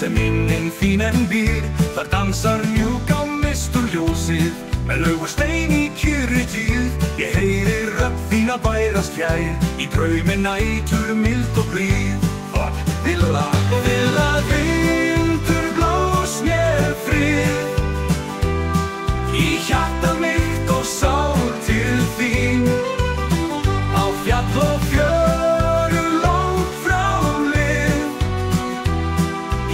sem innin þín býr. Þar dansar mjúk á misturljósið, með laug og stein í kyrri tíð. Ég heyri rödd þín að bærast fjær, í draumi nætur mild og blíð. Vil að vindur blós mér frið, í hjartað mitt og sál til þín. Á fjall og fjöru langt frá lið,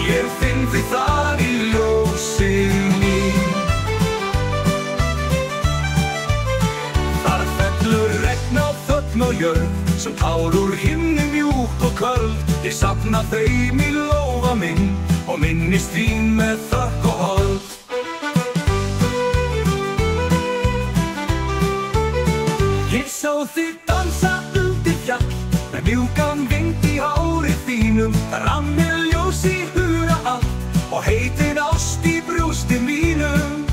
ég finn þig þar í ljósi mín. Þar fellur regn á þögn og jörð, sem tár úr himni mjúkt og köld. Ég safna þeim í lófa minn, og minnist þín með þökk og hold. Ég sá þig dansa undir fjall, með mjúkan vind í hárið þínum. Það rann mér ljós í huga allt, og heitin ást í brjósti mínum.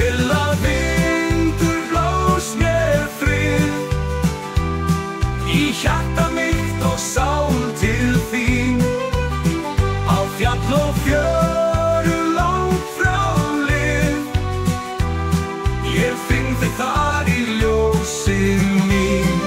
Vil að vindur blós mér frið, í hjarta mitt og sál til þín. Á fjall og fjöru langt frá lið, ég finn þig þar í ljósi mín.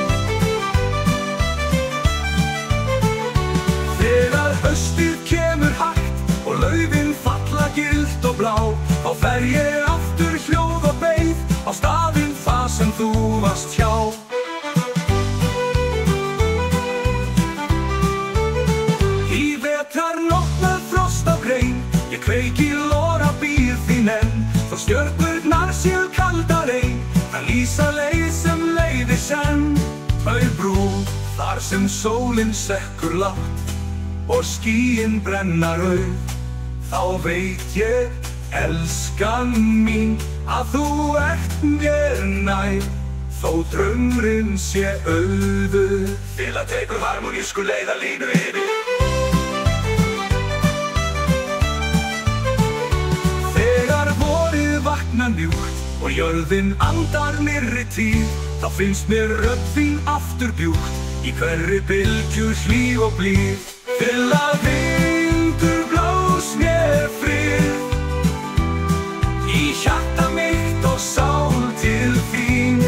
Þegar haustið kemur hægt og laufin falla gylt og blá, þá fer ég aftur hljóð og beið á staðinn þar sem þú varst hjá. Ég kveiki lóra býr þín enn, þó stjörnurnar séu kaldar ein. Það lýsa leið sem leiðir senn, auð brú þar sem sólin sekkur lágt og skýin brenna rauð. Þá veit ég, elskan mín, að þú ert mér nær, þó draumurinn sé auður. Til að tekur harmonísku leiðarlínu yfir. Mjúkt og jörðin andar nýrri tíð, þá finnst mér rödd þín aftur bjúkt, í hverri bylgju hlýf og blíð. Vil að vindur blós mér frið, í hjarta mitt og sál til þín.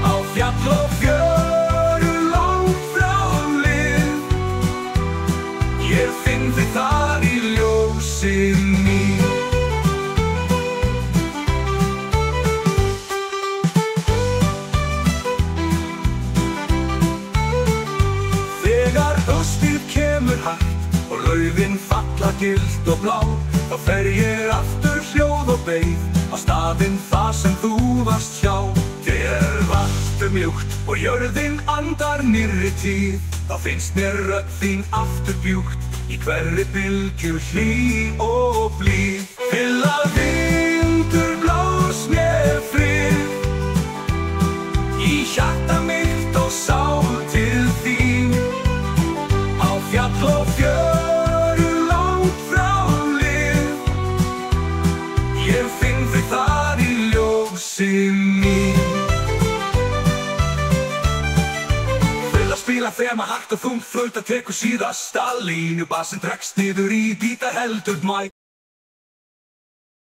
Á fjall og fjöru langt frá lið, ég finn þig þar í ljósi mín. Og laufin falla gylt og blá, þá fer ég aftur hljóð og beið á staðinn þar sem þú varst hjá. Þegar vatnið mjúkt og jörðin andar nýrri tíð, þá finnst mér rödd þín aftur bjúkt, í hverri bylgju hlýf og blíð. Vil að vindur blós mér frið, í hjarta mitt og sál til þín. Á fjall og fjöru langt frá lið, ég finn þig þar í ljósi mín. Vil að spila þema hægt og þungt, flauta tekur síðasta línu, bassinn dregst niður í bíta heldur mæ.